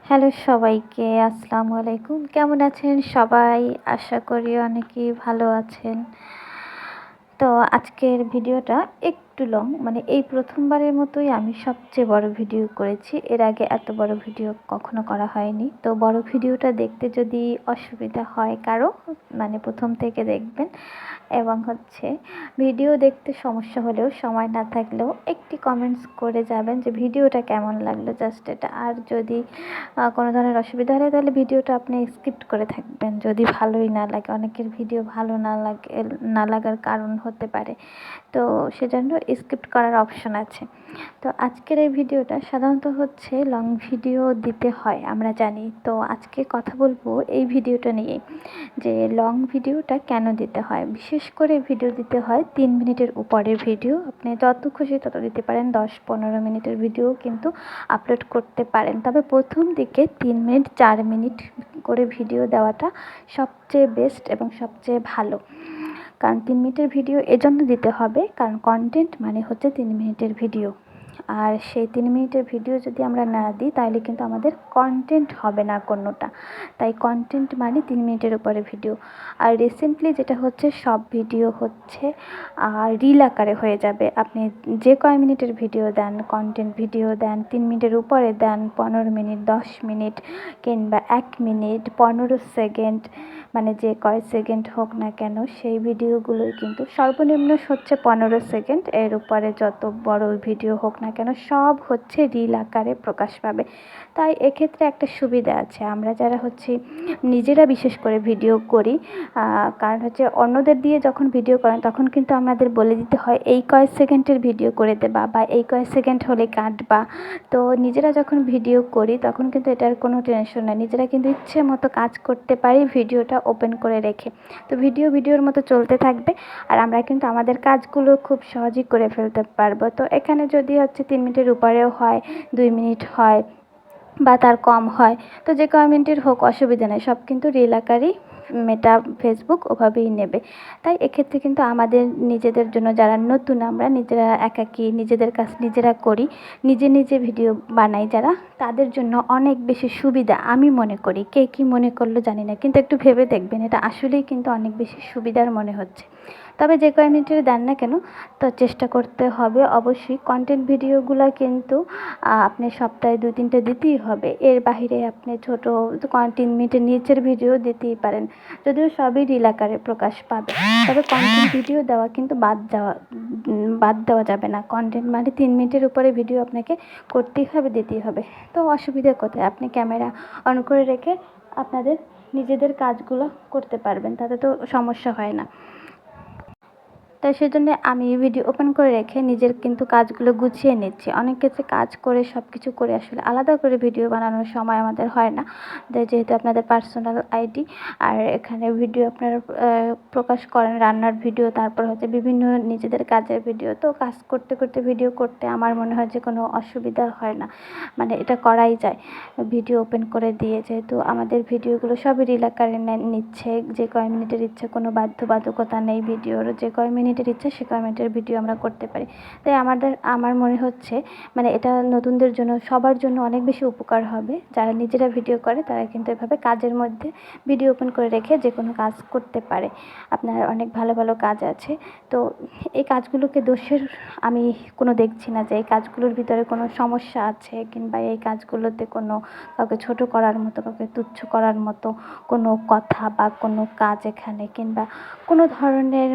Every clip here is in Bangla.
হ্যালো সবাইকে, আসসালামু আলাইকুম। কেমন আছেন সবাই? আশা করি অনেকেই ভালো আছেন। তো আজকের ভিডিওটা একটু লং, মানে এই প্রথমবারের মতোই আমি সবচেয়ে বড় ভিডিও করেছি। এর আগে এত বড় ভিডিও কখনো করা হয়নি। তো বড় ভিডিওটা দেখতে যদি অসুবিধা হয় কারো, মানে প্রথম থেকে দেখবেন। এবং ভিডিও দেখতে সমস্যা হলেও, সময় না থাকলেও একটি কমেন্টস করে যাবেন যে ভিডিওটা কেমন লাগলো, জাস্ট এটা। আর যদি কোনো ধরনের অসুবিধা হলে তাহলে ভিডিওটা আপনি স্কিপ করে থাকবেন যদি ভালোই না লাগে। অনেকের ভিডিও ভালো না লাগার কারণ হতে পারে, তো সেজন্য স্কিপ করার অপশন আছে। তো আজকের এই ভিডিওটা সাধারণত লং ভিডিও দিতে হয়, আমরা জানি। তো আজকে কথা বলবো এই ভিডিওটা নিয়ে, যে লং ভিডিওটা কেন দিতে হয়। বিশেষ করে ভিডিও দিতে হয় 3 মিনিটের উপরের ভিডিও। আপনি যত খুশি তত দিতে পারেন, 10-15 মিনিটের ভিডিও কিন্তু আপলোড করতে পারেন। তবে প্রথম দিকে 3 মিনিট 4 মিনিট করে ভিডিও দেওয়াটা সবচেয়ে বেস্ট এবং সবচেয়ে ভালো। কারণ 3 মিনিটের ভিডিও এজন্য দিতে হবে, কারণ কন্টেন্ট মানে 3 মিনিটের ভিডিও। আর সেই 3 মিনিটের ভিডিও যদি আমরা না দিই তাহলে কিন্তু আমাদের কন্টেন্ট হবে না কোনোটা। তাই কন্টেন্ট মানে 3 মিনিটের উপরে ভিডিও। আর রিসেন্টলি যেটা সব ভিডিও রিল আকারে হয়ে যাবে। আপনি যে কয় মিনিটের ভিডিও দেন, কন্টেন্ট ভিডিও দেন, 3 মিনিটের উপরে দেন, 15 মিনিট, 10 মিনিট কিংবা 1 মিনিট 15 সেকেন্ড, মানে যে কয় সেকেন্ড হোক না কেন, সেই ভিডিওগুলোই কিন্তু সর্বনিম্ন 15 সেকেন্ড। এর উপরে যত বড় ভিডিও হোক না কেন সব রিল আকারে প্রকাশ পাবে। তাই এক্ষেত্রে একটা সুবিধা আছে, আমরা যারা নিজেরা বিশেষ করে ভিডিও করি, কারণ অন্যদের দিয়ে যখন ভিডিও করেন তখন কিন্তু আমাদের বলে দিতে হয় এই কয় সেকেন্ডের ভিডিও করে দেবা বা এই কয় সেকেন্ড হলে কাটবা। তো নিজেরা যখন ভিডিও করি তখন কিন্তু এটার কোনো টেনশন নেই, নিজেরা কিন্তু ইচ্ছে মতো কাজ করতে পারি ভিডিওটা ওপেন করে রেখে। তো ভিডিওর মতো চলতে থাকবে, আর আমরা কিন্তু আমাদের কাজগুলো খুব সহজেই করে ফেলতে পারবো। তো এখানে যদি 3 মিনিটের উপরেও হয়, 2 মিনিট হয় বা তার কম হয়, তো যে কয় মিনিটের হোক অসুবিধা নেই, সব কিন্তু রিল আকারেই মেটা ফেসবুক ওভাবেই নেবে। তাই এক্ষেত্রে কিন্তু আমাদের নিজেদের জন্য, যারা নতুন, আমরা নিজেরা একাকী নিজেদের কাজ নিজেরা করি, নিজে ভিডিও বানাই যারা, তাদের জন্য অনেক বেশি সুবিধা আমি মনে করি। কে কী মনে করলো জানি না, কিন্তু একটু ভেবে দেখবেন, এটা আসলেই কিন্তু অনেক বেশি সুবিধার মনে হচ্ছে। তবে যে কয় মিনিটের দেন না কেন, তো চেষ্টা করতে হবে অবশ্যই কন্টেন্ট ভিডিওগুলো কিন্তু আপনি সপ্তাহে 2-3টে দিতেই হবে। এর বাহিরে আপনি ছোটো 3 মিনিটের নিচের ভিডিও দিতেই পারেন, যদিও সবই রিল আকারে প্রকাশ পাবে। তবে কন্টেন্ট ভিডিও দেওয়া কিন্তু বাদ দেওয়া যাবে না। কন্টেন্ট মানে 3 মিনিটের উপরে ভিডিও আপনাকে করতেই হবে, দিতেই হবে। তো অসুবিধা কোথায়? আপনি ক্যামেরা অন করে রেখে আপনাদের নিজেদের কাজগুলো করতে পারবেন, তাতে তো সমস্যা হয় না। তাই সেজন্য আমি ভিডিও ওপেন করে রেখে নিজের কিন্তু কাজগুলো গুছিয়ে নিচ্ছি। অনেক ক্ষেত্রে কাজ করে সব কিছু করে আসলে আলাদা করে ভিডিও বানানোর সময় আমাদের হয় না, যেহেতু আপনাদের পার্সোনাল আইডি, আর এখানে ভিডিও আপনারা প্রকাশ করেন, রান্নার ভিডিও, তারপর বিভিন্ন নিজেদের কাজের ভিডিও। তো কাজ করতে করতে ভিডিও করতে আমার মনে হয় যে কোনো অসুবিধা হয় না, মানে এটা করাই যায় ভিডিও ওপেন করে দিয়ে, যেহেতু আমাদের ভিডিওগুলো সবই রিল আকারে নিচ্ছে। যে কয় মিনিটের ইচ্ছে কোনো বাধ্যবাধকতা নেই ভিডিওর, যে কয় মিনিটের ইচ্ছে সে কয় মিনিটের ভিডিও আমরা করতে পারি। তাই আমার মনে মানে এটা নতুনদের জন্য, সবার জন্য অনেক বেশি উপকার হবে। যারা নিজেরা ভিডিও করে তারা কিন্তু এভাবে কাজের মধ্যে ভিডিও ওপেন করে রেখে যে কোনো কাজ করতে পারে। আপনার অনেক ভালো ভালো কাজ আছে। তো এই কাজগুলোকে দোষের আমি কোনো দেখছি না, যে এই কাজগুলোর ভিতরে কোনো সমস্যা আছে, কিংবা এই কাজগুলোতে কোনো কাউকে ছোট করার মতো, কাউকে তুচ্ছ করার মতো কোনো কথা বা কোনো কাজ এখানে, কিংবা কোনো ধরনের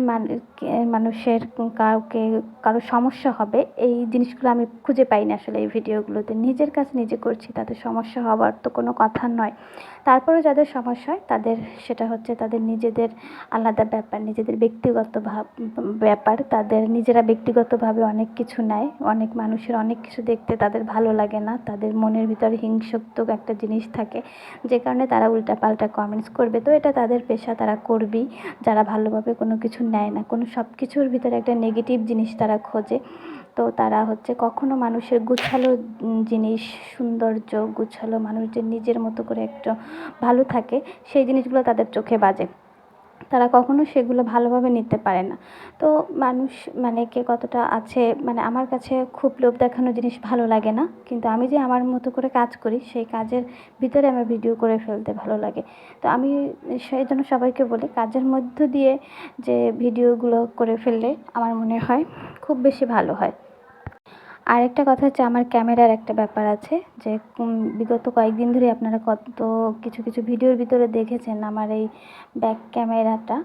মানুষের কারো সমস্যা হবে, এই জিনিসগুলো আমি খুঁজে পাই না আসলে এই ভিডিওগুলোতে। নিজের কাজ নিজে করছি, তাদের সমস্যা হওয়ার তো কোনো কথা নয়। তারপরেও যাদের সমস্যা হয় তাদের, সেটা তাদের নিজেদের আলাদা ব্যাপার, নিজেদের ব্যক্তিগত ব্যাপার। তাদের নিজেরা ব্যক্তিগতভাবে অনেক কিছু নেয়, অনেক মানুষের অনেক কিছু দেখতে তাদের ভালো লাগে না, তাদের মনের ভিতরে হিংসাত্মক একটা জিনিস থাকে, যে কারণে তারা উল্টাপাল্টা কমেন্টস করবে। তো এটা তাদের পেশা, তারা করবেই। যারা ভালোভাবে কোনো কিছু নেয় না, কোনো সব কিছুর ভিতরে একটা নেগেটিভ জিনিস তারা খোঁজে, তো তারা কখনো মানুষের গুছালো জিনিস, সৌন্দর্য, গুছালো মানুষ যে নিজের মতো করে একটা ভালো থাকে, সেই জিনিসগুলো তাদের চোখে বাজে। তারা কখনো সেগুলো ভালোভাবে নিতে পারে না। তো মানুষ মানে কে কতটা আছে, মানে আমার কাছে খুব লোভ দেখানো জিনিস ভালো লাগে না, কিন্তু আমি যে আমার মতো করে কাজ করি সেই কাজের ভিতরে আমার ভিডিও করে ফেলতে ভালো লাগে। তো আমি সেই জন্য সবাইকে বলি, কাজের মধ্য দিয়ে যে ভিডিওগুলো করে ফেললে আমার মনে হয় খুব বেশি ভালো হয়। আরেকটা কথা হচ্ছে, আমার ক্যামেরার একটা ব্যাপার আছে যে বিগত কয়েকদিন ধরে আপনারা কত কিছু কিছু ভিডিওর ভিতরে দেখেছেন আমার এই ব্যাক ক্যামেরাটা,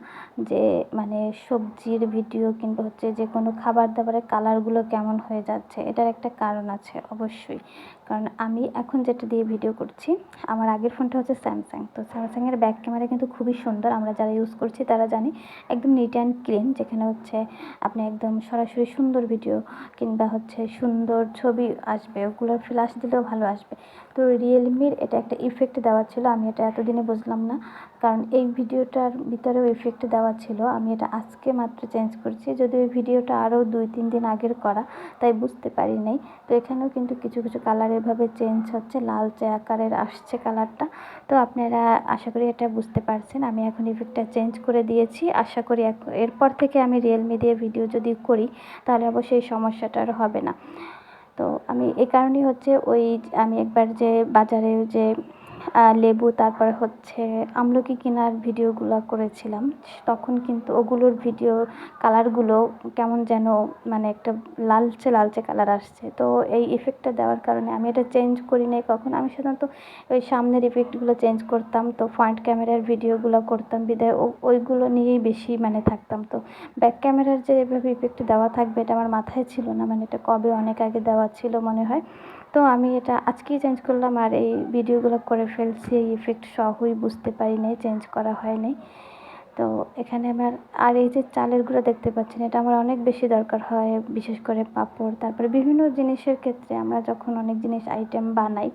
যে মানে সবজির ভিডিও কিংবা হচ্ছে যে কোনো খাবার দাবারের কালারগুলো কেমন হয়ে যাচ্ছে। এটার একটা কারণ আছে অবশ্যই, কারণ আমি এখন যেটা দিয়ে ভিডিও করছি, আমার আগের ফোনটা হচ্ছে স্যামসাং। তো স্যামসাংয়ের ব্যাক ক্যামেরা কিন্তু খুবই সুন্দর, আমরা যারা ইউজ করছি তারা জানি, একদম নিট অ্যান্ড ক্লিন, যেখানে হচ্ছে আপনি একদম সরাসরি সুন্দর ভিডিও কিংবা হচ্ছে সুন্দর ছবি আসবে, ওগুলোর ফ্ল্যাশ দিলেও ভালো আসবে। তো রিয়েলমির এটা একটা ইফেক্ট দেওয়া ছিল, আমি এটা এতদিনে বুঝলাম না, কারণ এই ভিডিওটার ভিতরেও ইফেক্ট দেওয়া ছিল, আমি এটা আজকে মাত্র চেঞ্জ করছি, যদিও এই ভিডিওটা আরও 2-3 দিন আগের করা, তাই বুঝতে পারি নাই। তো এখানেও কিন্তু কিছু কিছু কালার এভাবে চেঞ্জ হচ্ছে, লালচে আকারের আসছে কালারটা। তো আপনারা আশা করি এটা বুঝতে পারছেন, আমি এখন ইফেক্টটা চেঞ্জ করে দিয়েছি। আশা করি এরপর থেকে আমি রিয়েলমি দিয়ে ভিডিও যদি করি তাহলে অবশ্যই এই সমস্যাটা আর হবে না। তো আমি এই কারণেই হচ্ছে আমি একবার যে বাজারে যে লেবু তারপর হচ্ছে আমলকি কেনার ভিডিওগুলো করেছিলাম, তখন কিন্তু ওগুলোর ভিডিও কালারগুলো কেমন যেন মানে একটা লালচে লালচে কালার আসছে। তো এই ইফেক্টটা দেওয়ার কারণে আমি এটা চেঞ্জ করি নাই কখন। আমি সাধারণত ওই সামনের ইফেক্টগুলো চেঞ্জ করতাম, তো ফ্রন্ট ক্যামেরার ভিডিওগুলো করতাম বিধায় ওইগুলো নিয়েই বেশি মানে থাকতাম। তো ব্যাক ক্যামেরার যে এভাবে ইফেক্ট দেওয়া থাকবে এটা আমার মাথায় ছিল না, মানে এটা কবে অনেক আগে দেওয়া ছিল মনে হয়। তো আমি এটা আজকেই চেঞ্জ করলাম, আর এই ভিডিওগুলো করে ফেলছি, এই ইফেক্ট সহই বুঝতে পারি নাই, চেঞ্জ করা হয় নাই। তো এখানে আমার আর এই যে চালের গুঁড়ো দেখতে পাচ্ছেন, এটা আমার অনেক বেশি দরকার হয়, বিশেষ করে পাঁপড় তারপরে বিভিন্ন জিনিসের ক্ষেত্রে। আমরা যখন অনেক জিনিস আইটেম বানাই,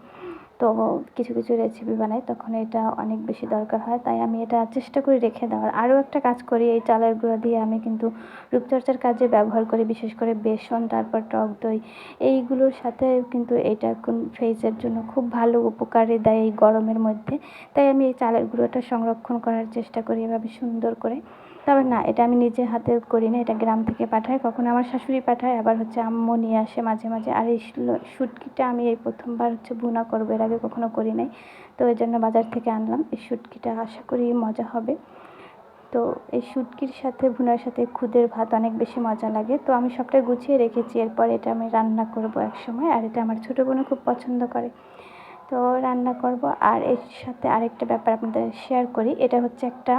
তো কিছু কিছু রেসিপি বানাই, তখন এটা অনেক বেশি দরকার হয়, তাই আমি এটা চেষ্টা করি রেখে দেওয়ার। আরও একটা কাজ করি, এই চালের গুঁড়ো দিয়ে আমি কিন্তু রূপচর্চার কাজে ব্যবহার করি, বিশেষ করে বেসন তারপর টক দই, এইগুলোর সাথে কিন্তু এটা ফেসের জন্য খুব ভালো উপকারে দেয় এই গরমের মধ্যে। তাই আমি এই চালের গুঁড়োটা সংরক্ষণ করার চেষ্টা করি এভাবে সুন্দর করে। তবে না, এটা আমি নিজে হাতে করি না, এটা গ্রাম থেকে পাঠায়, কখনো আমার শাশুড়ি পাঠায়, আবার হচ্ছে আম্মু নিয়ে আসে মাঝে মাঝে। আর এই শুটকিটা আমি এই প্রথমবার হচ্ছে ভুনা করবো, এর আগে কখনো করি নাই, তো এই জন্য বাজার থেকে আনলাম। এই শুটকিটা আশা করি মজা হবে। তো এই শুটকির সাথে ভুনার সাথে খুদের ভাত অনেক বেশি মজা লাগে। তো আমি সবটাই গুছিয়ে রেখেছি, এরপর এটা আমি রান্না করব এক সময়, আর এটা আমার ছোটো বোনও খুব পছন্দ করে, তো রান্না করব। আর এর সাথে আরেকটা ব্যাপার আপনাদের শেয়ার করি, এটা হচ্ছে একটা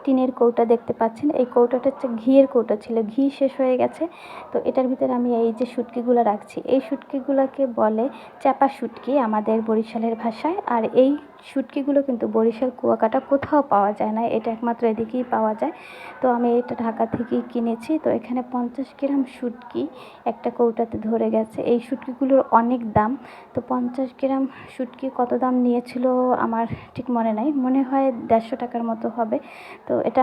টিনের কৌটা দেখতে পাচ্ছেন। এই কৌটাটা হচ্ছে ঘিয়ের কৌটা ছিল, ঘি শেষ হয়ে গেছে, তো এটার ভিতরে আমি এই যে শুটকিগুলো রাখছি, এই শুটকিগুলোকে বলে চাপা শুটকি আমাদের বরিশালের ভাষায়। আর এই শুটকিগুলো কিন্তু বরিশাল কুয়াকাটা কোথাও পাওয়া যায় না, এটা একমাত্র এদিকেই পাওয়া যায়। তো আমি এটা ঢাকা থেকেই কিনেছি। তো এখানে 50 গ্রাম শুটকি একটা কৌটাতে ধরে গেছে। এই শুটকিগুলোর অনেক দাম, তো 50 গ্রাম শুটকি কত দাম নিয়েছিল আমার ঠিক মনে নাই, মনে হয় 150 টাকার মতো হবে। তো এটা